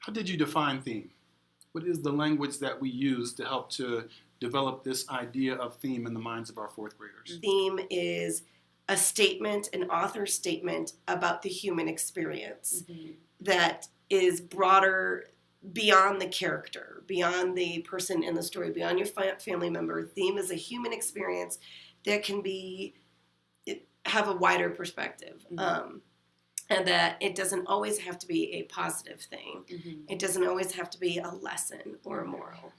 How did you define theme? What is the language that we use to help to develop this idea of theme in the minds of our fourth graders? Theme is a statement, an author's statement about the human experience that is broader beyond the character, beyond the person in the story, beyond your family member. Theme is a human experience that can have a wider perspective. And that it doesn't always have to be a positive thing. It doesn't always have to be a lesson or a moral.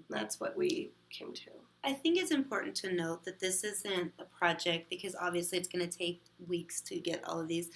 That's what we came to. I think it's important to note that this isn't a project, because obviously it's going to take weeks to get all of these.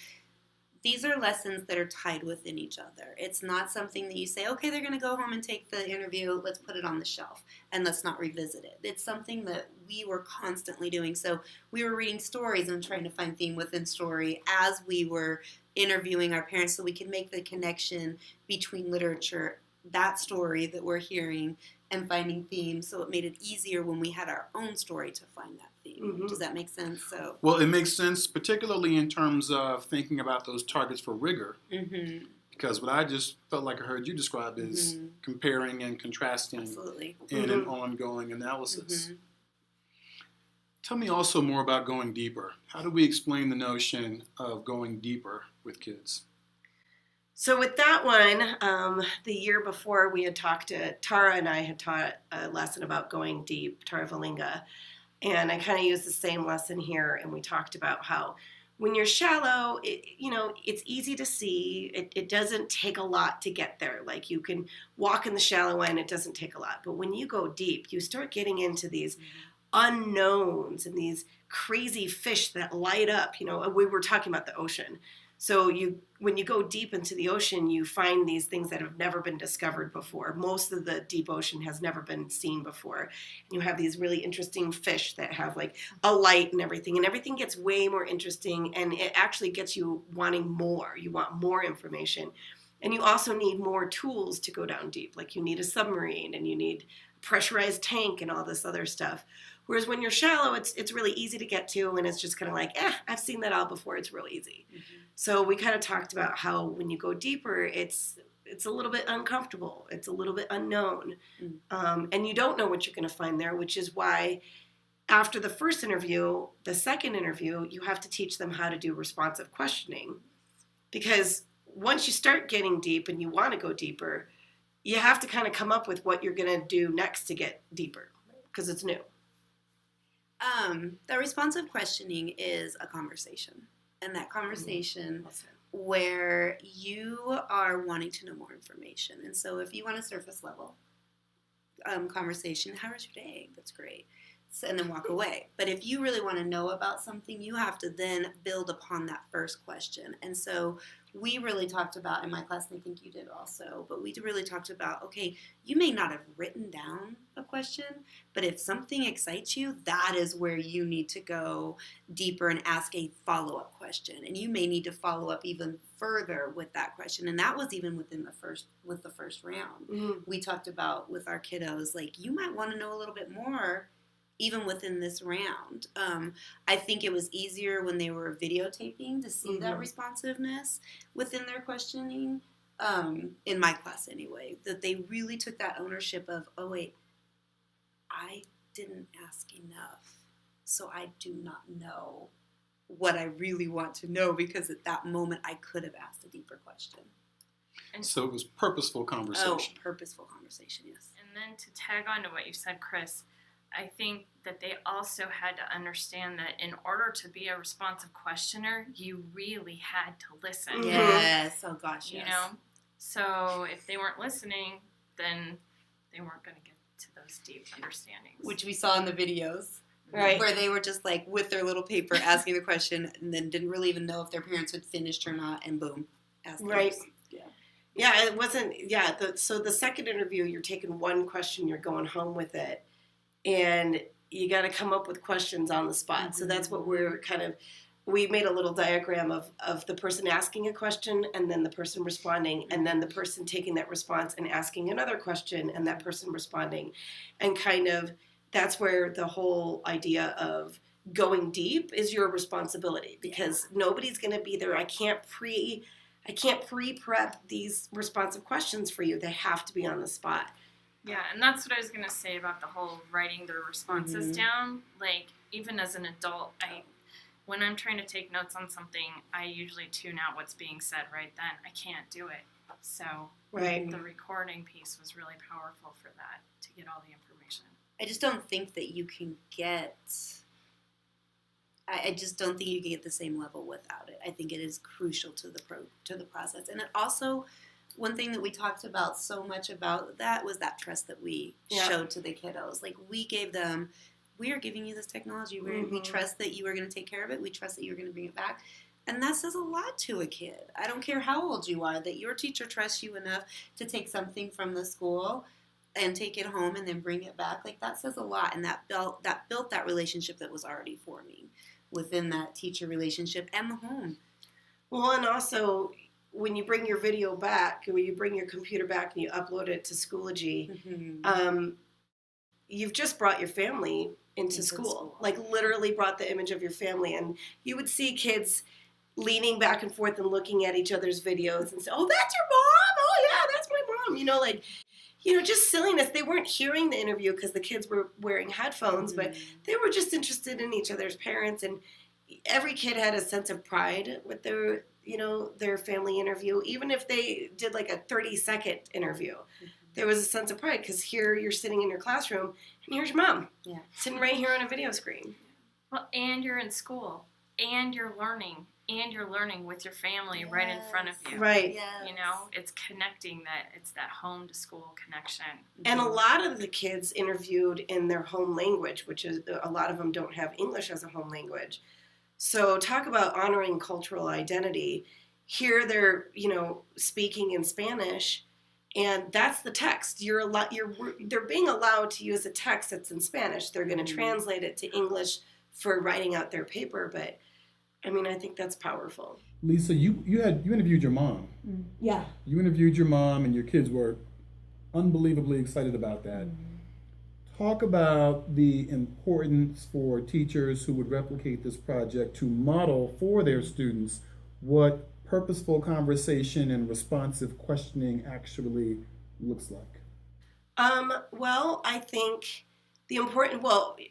These are lessons that are tied within each other. It's not something that you say, okay, they're going to go home and take the interview, let's put it on the shelf, and let's not revisit it. It's something that we were constantly doing. So we were reading stories and trying to find theme within story as we were interviewing our parents, so we could make the connection between literature, that story that we're hearing, and finding themes. So it made it easier when we had our own story to find that theme. Does that make sense? Well, it makes sense, particularly in terms of thinking about those targets for rigor. Because what I just felt like I heard you describe is comparing and contrasting in an ongoing analysis. Tell me also more about going deeper. How do we explain the notion of going deeper with kids? So with that one, the year before we had talked to, Tara and I had taught a lesson about going deep, Tara Valinga, and I kind of used the same lesson here, and we talked about how when you're shallow, it's easy to see. It doesn't take a lot to get there. Like you can walk in the shallow end, it doesn't take a lot. But when you go deep, you start getting into these unknowns and these crazy fish that light up. We were talking about the ocean. So when you go deep into the ocean, you find these things that have never been discovered before. Most of the deep ocean has never been seen before. And you have these really interesting fish that have like a light and everything gets way more interesting, and it actually gets you wanting more. You want more information. And you also need more tools to go down deep. Like you need a submarine and you need a pressurized tank and all this other stuff. Whereas when you're shallow, it's really easy to get to, and it's just kind of like, I've seen that all before. It's real easy. So we kind of talked about how when you go deeper, it's a little bit uncomfortable. It's a little bit unknown. And you don't know what you're going to find there, which is why after the first interview, the second interview, you have to teach them how to do responsive questioning. Because once you start getting deep and you want to go deeper, you have to kind of come up with what you're going to do next to get deeper, because it's new. The responsive questioning is a conversation. And that conversation where you are wanting to know more information. And so if you want a surface level conversation, how was your day? That's great. And then walk away. But if you really want to know about something, you have to then build upon that first question. And so we really talked about, in my class, and I think you did also, but we really talked about, okay, you may not have written down a question, but if something excites you, that is where you need to go deeper and ask a follow-up question. And you may need to follow up even further with that question. And that was even with the first round. We talked about with our kiddos, like, you might want to know a little bit more even within this round. I think it was easier when they were videotaping to see that responsiveness within their questioning, in my class anyway, that they really took that ownership of, oh wait, I didn't ask enough, so I do not know what I really want to know, because at that moment I could have asked a deeper question. And so it was purposeful conversation. Oh, purposeful conversation, yes. And then to tag on to what you said, Chris, I think that they also had to understand that in order to be a responsive questioner, you really had to listen. Yes. Oh, gosh, yes. You know? So if they weren't listening, then they weren't going to get to those deep understandings. Which we saw in the videos. Right. Where they were just like with their little paper asking the question and then didn't really even know if their parents had finished or not, and boom, asked the right. question. Yeah, it wasn't, so the second interview, you're taking one question, you're going home with it, and you got to come up with questions on the spot. So that's what we made a little diagram of the person asking a question and then the person responding, and then the person taking that response and asking another question and that person responding. And kind of that's where the whole idea of going deep is your responsibility, because nobody's going to be there. I I can't pre-prep these responsive questions for you. They have to be on the spot. Yeah, and that's what I was gonna say about the whole writing their responses down. Like, even as an adult, when I'm trying to take notes on something, I usually tune out what's being said right then. I can't do it. So Right. the recording piece was really powerful for that, to get all the information. I just don't think that you can get. I just don't think you can get the same level without it. I think it is crucial to the process, and it also, one thing that we talked about so much about that was that trust that we showed to the kiddos. Like, we gave them, we are giving you this technology. We trust that you are going to take care of it. We trust that you're going to bring it back. And that says a lot to a kid. I don't care how old you are, that your teacher trusts you enough to take something from the school and take it home and then bring it back. Like, that says a lot. And that built that relationship that was already forming within that teacher relationship and the home. Well, and also, when you bring your video back, when you bring your computer back and you upload it to Schoology, you've just brought your family into school. Like, literally brought the image of your family. And you would see kids leaning back and forth and looking at each other's videos and say, oh, that's your mom? Oh, yeah, that's my mom. Just silliness. They weren't hearing the interview because the kids were wearing headphones, but they were just interested in each other's parents. And every kid had a sense of pride with their family interview. Even if they did like a 30-second interview, there was a sense of pride because here you're sitting in your classroom and here's your mom sitting right here on a video screen. Well, and you're in school, and you're learning with your family right in front of you. Right. Yes. It's connecting it's that home to school connection. And a lot of the kids interviewed in their home language, which is, a lot of them don't have English as a home language. So talk about honoring cultural identity. Here they're, speaking in Spanish, and that's the text. They're being allowed to use a text that's in Spanish. They're going to translate it to English for writing out their paper, but I think that's powerful. Lisa, you interviewed your mom. Yeah. You interviewed your mom, and your kids were unbelievably excited about that. Talk about the importance for teachers who would replicate this project to model for their students what purposeful conversation and responsive questioning actually looks like. Well, I think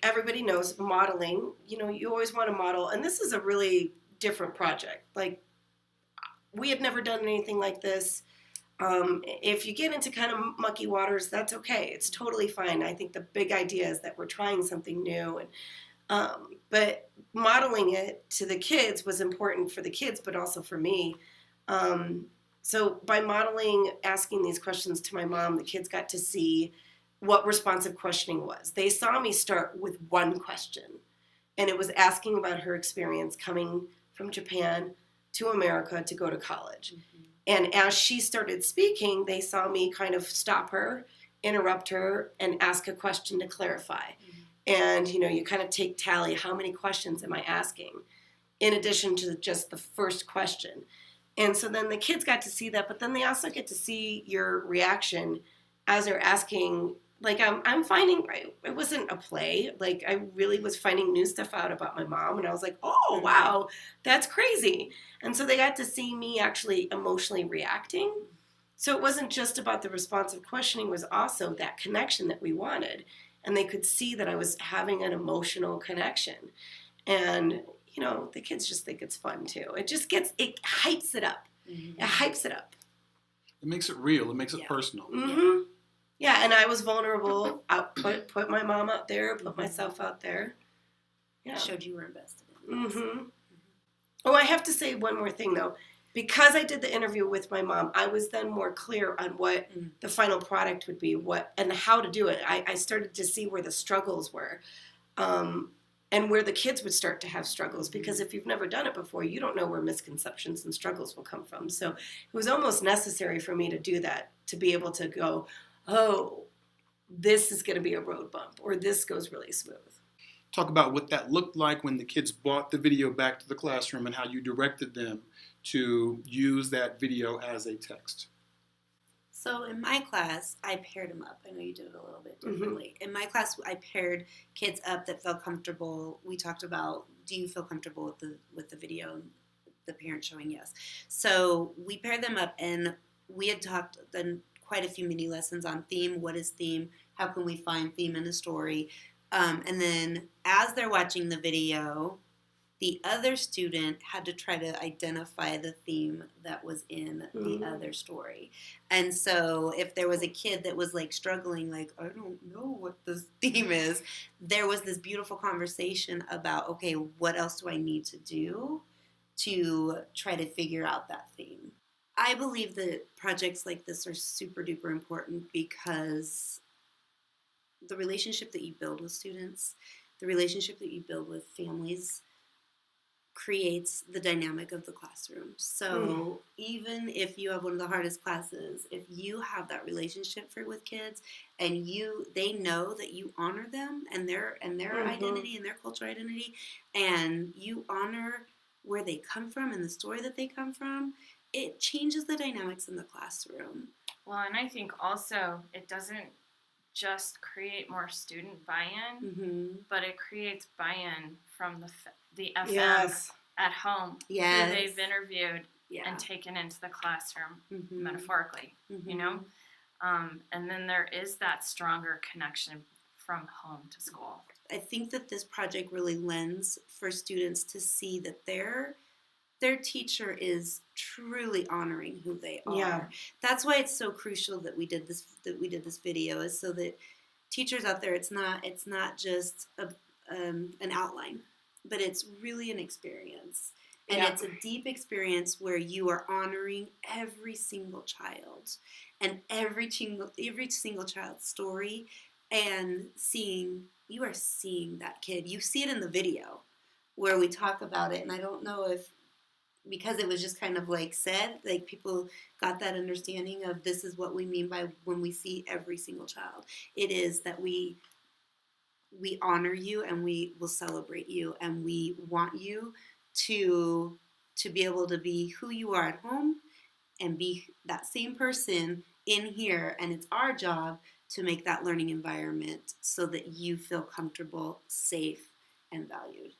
everybody knows modeling. You always want to model, and this is a really different project. Like, we had never done anything like this. If you get into kind of mucky waters, that's okay. It's totally fine. I think the big idea is that we're trying something new, but modeling it to the kids was important for the kids, but also for me. So by modeling, asking these questions to my mom, the kids got to see what responsive questioning was. They saw me start with one question, and it was asking about her experience coming from Japan to America to go to college. And as she started speaking, they saw me kind of stop her, interrupt her, and ask a question to clarify. And, you kind of take tally, how many questions am I asking, in addition to just the first question. And so then the kids got to see that, but then they also get to see your reaction as they're asking. Like, I'm finding, it wasn't a play. Like, I really was finding new stuff out about my mom, and I was like, oh, wow, that's crazy. And so they got to see me actually emotionally reacting. So it wasn't just about the responsive questioning, it was also that connection that we wanted. And they could see that I was having an emotional connection. And, the kids just think it's fun, too. It hypes it up. It hypes it up. It makes it real. It makes it personal. Yeah, and I was vulnerable. I put my mom out there, put myself out there. Yeah. Showed you were invested in it. Oh, I have to say one more thing, though. Because I did the interview with my mom, I was then more clear on what the final product would be, and how to do it. I started to see where the struggles were, and where the kids would start to have struggles. Because if you've never done it before, you don't know where misconceptions and struggles will come from. So it was almost necessary for me to do that, to be able to go, oh, this is going to be a road bump, or this goes really smooth. Talk about what that looked like when the kids brought the video back to the classroom and how you directed them to use that video as a text. So in my class, I paired them up. I know you did it a little bit differently. In my class, I paired kids up that felt comfortable. We talked about, do you feel comfortable with the video the parent showing yes. So we paired them up, and we had talked then quite a few mini lessons on theme. What is theme? How can we find theme in a story? And then as they're watching the video, the other student had to try to identify the theme that was in the other story. And so if there was a kid that was like struggling, like, I don't know what this theme is, there was this beautiful conversation about, okay, what else do I need to do to try to figure out that theme? I believe that projects like this are super duper important because the relationship that you build with students, the relationship that you build with families, creates the dynamic of the classroom. So even if you have one of the hardest classes, if you have that relationship with kids, and they know that you honor them and their identity and their cultural identity, and you honor where they come from and the story that they come from, it changes the dynamics in the classroom. Well, and I think also it doesn't just create more student buy-in, but it creates buy-in from the FM at home who they've interviewed and taken into the classroom metaphorically, you know? And then there is that stronger connection from home to school. I think that this project really lends for students to see that their teacher is truly honoring who they are. Yeah. That's why it's so crucial that we did this video, is so that teachers out there, it's not just an outline, but it's really an experience. And it's a deep experience where you are honoring every single child and every single child's story, and you are seeing that kid. You see it in the video where we talk about it, and I don't know if, because it was just kind of like said, like people got that understanding of this is what we mean by when we see every single child. It is that we honor you and we will celebrate you, and we want you to be able to be who you are at home and be that same person in here. And it's our job to make that learning environment so that you feel comfortable, safe, and valued.